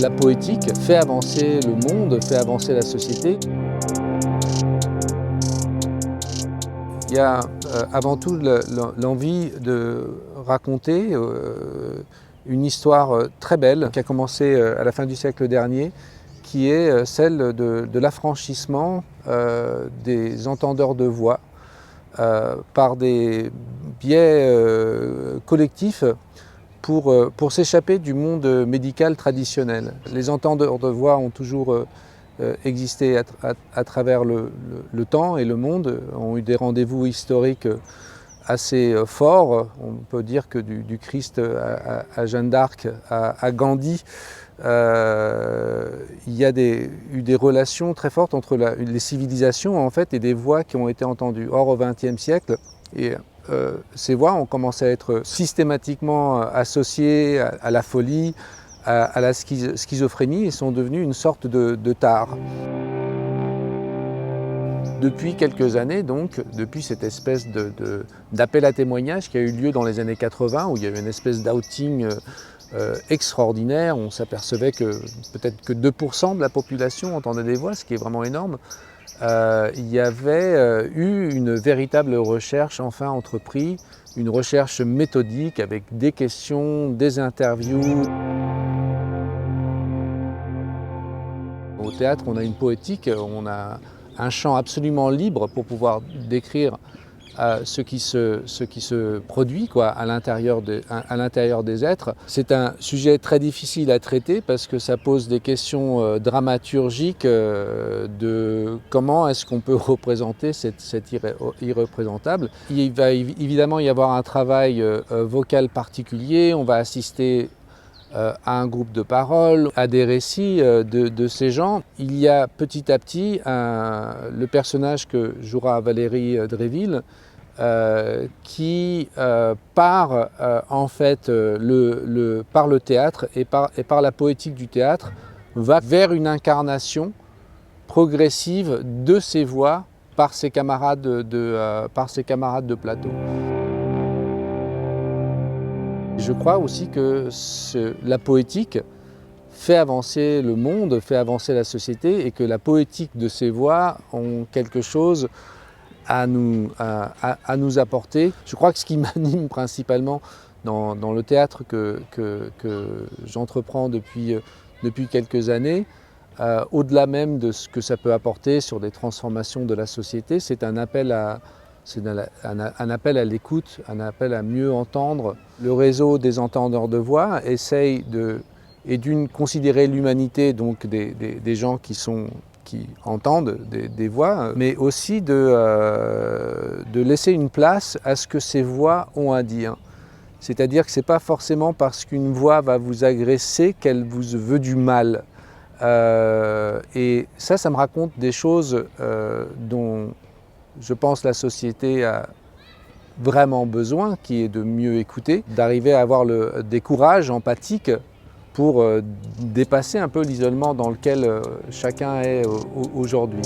La poétique fait avancer le monde, fait avancer la société. Il y a avant tout l'envie de raconter une histoire très belle qui a commencé à la fin du siècle dernier, qui est celle de l'affranchissement des entendeurs de voix par des biais collectifs pour s'échapper du monde médical traditionnel. Les entendeurs de voix ont toujours existé à travers le temps et le monde, ont eu des rendez-vous historiques assez forts. On peut dire que du Christ à Jeanne d'Arc, à Gandhi, il y a eu des relations très fortes entre les civilisations en fait, et des voix qui ont été entendues. Or, au XXe siècle, ces voix ont commencé à être systématiquement associées à la folie, à la schizophrénie, et sont devenues une sorte de tare. Depuis quelques années, donc, depuis cette espèce d'appel à témoignage qui a eu lieu dans les années 80, où il y avait une espèce d'outing extraordinaire, on s'apercevait que peut-être que 2% de la population entendait des voix, ce qui est vraiment énorme. Il y avait eu une véritable recherche enfin entreprise, une recherche méthodique avec des questions, des interviews. Au théâtre, on a une poétique, on a un champ absolument libre pour pouvoir décrire ce qui se produit à l'intérieur des êtres. C'est un sujet très difficile à traiter parce que ça pose des questions dramaturgiques de comment est-ce qu'on peut représenter cet irreprésentable. Il va évidemment y avoir un travail vocal particulier, on va assister à un groupe de parole, à des récits de ces gens. Il y a petit à petit le personnage que jouera Valérie Dréville qui part en fait par le théâtre et par la poétique du théâtre, va vers une incarnation progressive de ses voix par ses camarades de plateau. Je crois aussi que la poétique fait avancer le monde, fait avancer la société, et que la poétique de ces voix ont quelque chose à nous apporter. Je crois que ce qui m'anime principalement dans le théâtre que j'entreprends depuis quelques années, au-delà même de ce que ça peut apporter sur des transformations de la société, c'est un appel à l'écoute, un appel à mieux entendre. Le réseau des entendeurs de voix essaye d'une considérer l'humanité donc des gens qui entendent des voix, mais aussi de laisser une place à ce que ces voix ont à dire. C'est-à-dire que ce n'est pas forcément parce qu'une voix va vous agresser qu'elle vous veut du mal. Et ça me raconte des choses dont je pense la société a vraiment besoin, qui est de mieux écouter, d'arriver à avoir des courages empathiques pour dépasser un peu l'isolement dans lequel chacun est aujourd'hui.